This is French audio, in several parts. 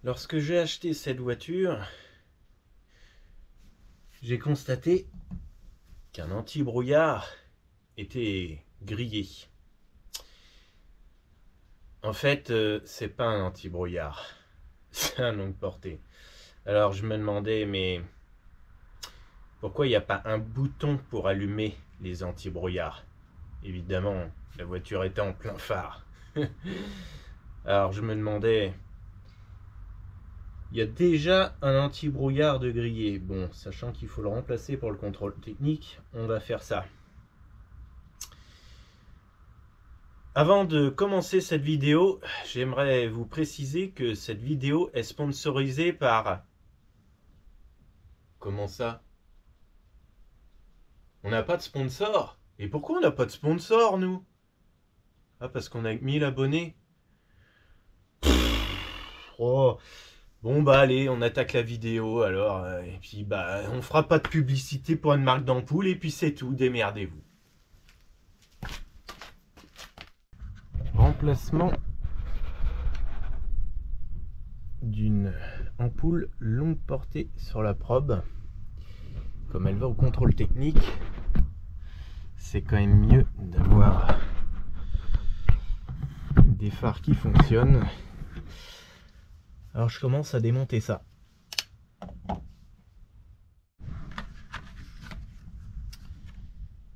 Lorsque j'ai acheté cette voiture, j'ai constaté qu'un anti-brouillard était grillé. En fait, c'est pas un anti-brouillard, c'est un longue portée. Alors je me demandais, mais pourquoi il n'y a pas un bouton pour allumer les anti-brouillards? Évidemment, la voiture était en plein phare. Alors je me demandais, il y a déjà un anti-brouillard de grillé. Bon, sachant qu'il faut le remplacer pour le contrôle technique, on va faire ça. Avant de commencer cette vidéo, j'aimerais vous préciser que cette vidéo est sponsorisée par... Comment ça? On n'a pas de sponsor? Et pourquoi on n'a pas de sponsor, nous? Ah, parce qu'on a 1000 abonnés? Oh, bon bah allez, on attaque la vidéo alors, et puis bah on fera pas de publicité pour une marque d'ampoule, et puis c'est tout, démerdez-vous. Remplacement d'une ampoule longue portée sur la probe. Comme elle va au contrôle technique, c'est quand même mieux d'avoir des phares qui fonctionnent. Alors je commence à démonter ça.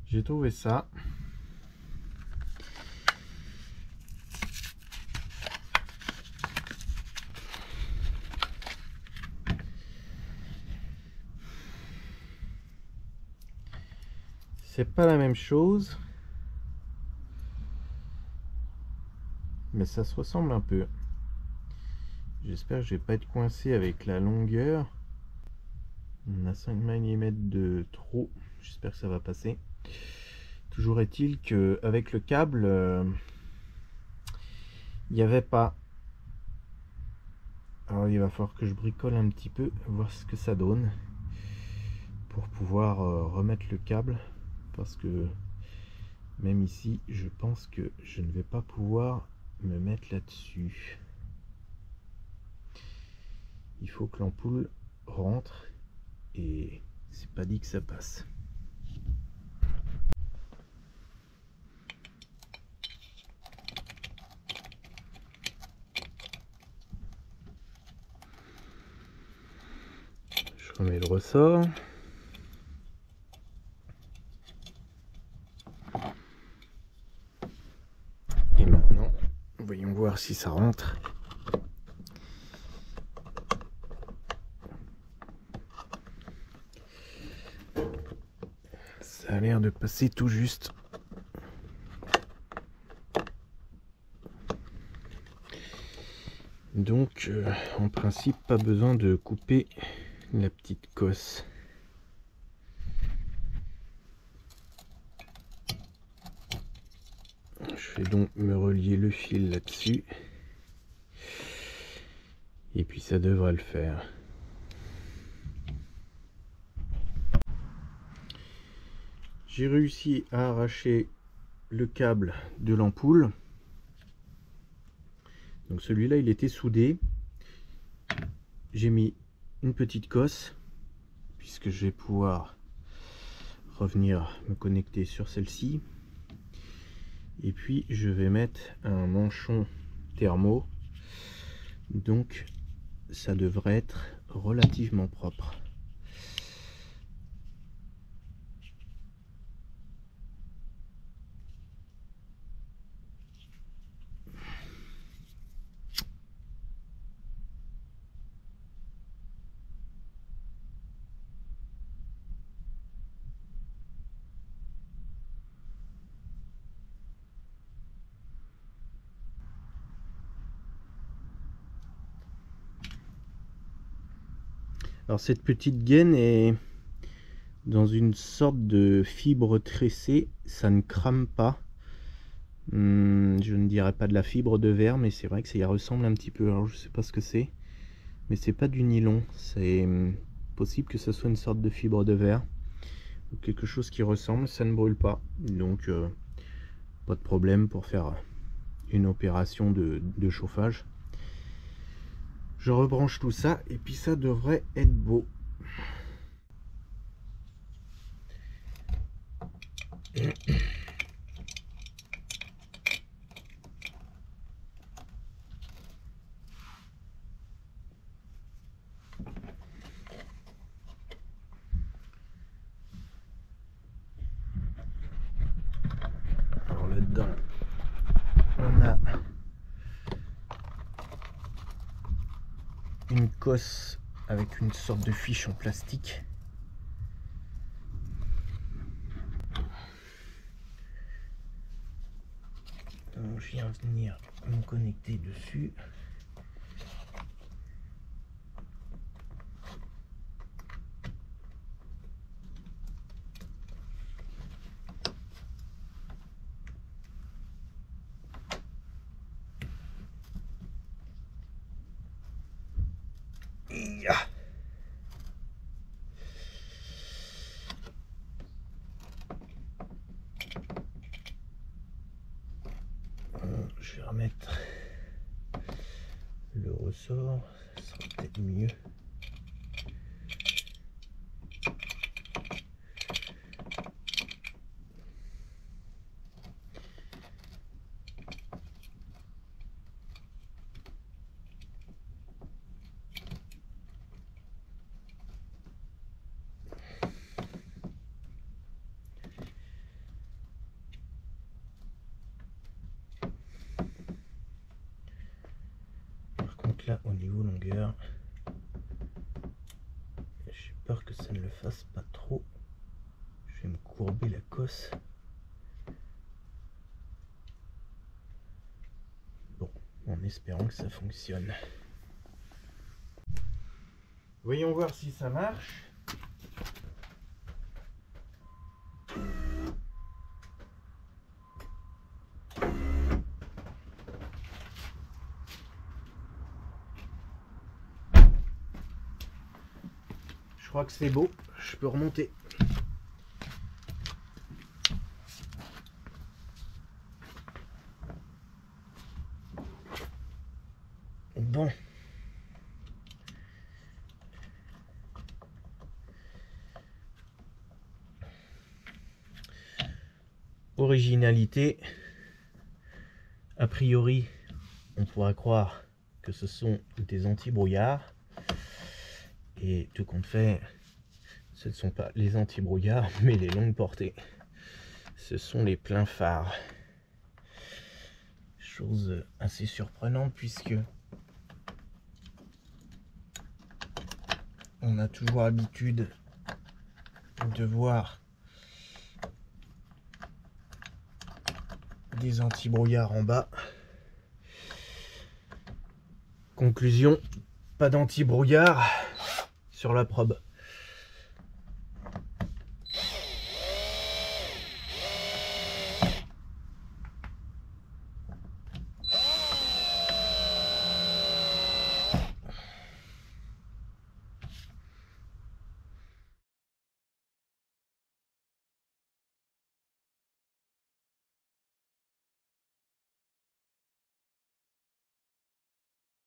J'ai trouvé ça. C'est pas la même chose, mais ça se ressemble un peu. J'espère que je vais pas être coincé avec la longueur. On a 5 mm de trop. J'espère que ça va passer. Toujours est-il que avec le câble, il n'y avait pas. Alors il va falloir que je bricole un petit peu, voir ce que ça donne pour pouvoir remettre le câble, parce que même ici je pense que je ne vais pas pouvoir me mettre là-dessus. Il faut que l'ampoule rentre et c'est pas dit que ça passe. Je remets le ressort. Et maintenant, voyons voir si ça rentre. Ça a l'air de passer tout juste. Donc, en principe, pas besoin de couper la petite cosse. Je vais donc me relier le fil là-dessus. Et puis ça devrait le faire. J'ai réussi à arracher le câble de l'ampoule. Donc celui-là, il était soudé. J'ai mis une petite cosse, puisque je vais pouvoir revenir me connecter sur celle-ci. Et puis je vais mettre un manchon thermo. Donc ça devrait être relativement propre. Alors cette petite gaine est dans une sorte de fibre tressée, ça ne crame pas. Je ne dirais pas de la fibre de verre, mais c'est vrai que ça y ressemble un petit peu. Alors je sais pas ce que c'est, mais c'est pas du nylon. C'est possible que ce soit une sorte de fibre de verre ou quelque chose qui ressemble. Ça ne brûle pas, donc pas de problème pour faire une opération de chauffage. Je rebranche tout ça et puis ça devrait être beau. Alors là-dedans, on a une cosse avec une sorte de fiche en plastique. Donc, je viens venir me connecter dessus. Je vais remettre le ressort, ça sera peut-être mieux. Là au niveau longueur, j'ai peur que ça ne le fasse pas trop. Je vais me courber la cosse. Bon, en espérant que ça fonctionne. Voyons voir si ça marche. Je crois que c'est beau, je peux remonter. Bon. Originalité. A priori, on pourrait croire que ce sont des anti-brouillards. Et tout compte fait, ce ne sont pas les anti-brouillards, mais les longues portées. Ce sont les pleins phares. Chose assez surprenante puisque on a toujours l'habitude de voir des anti-brouillards en bas. Conclusion, pas d'anti-brouillard sur la probe.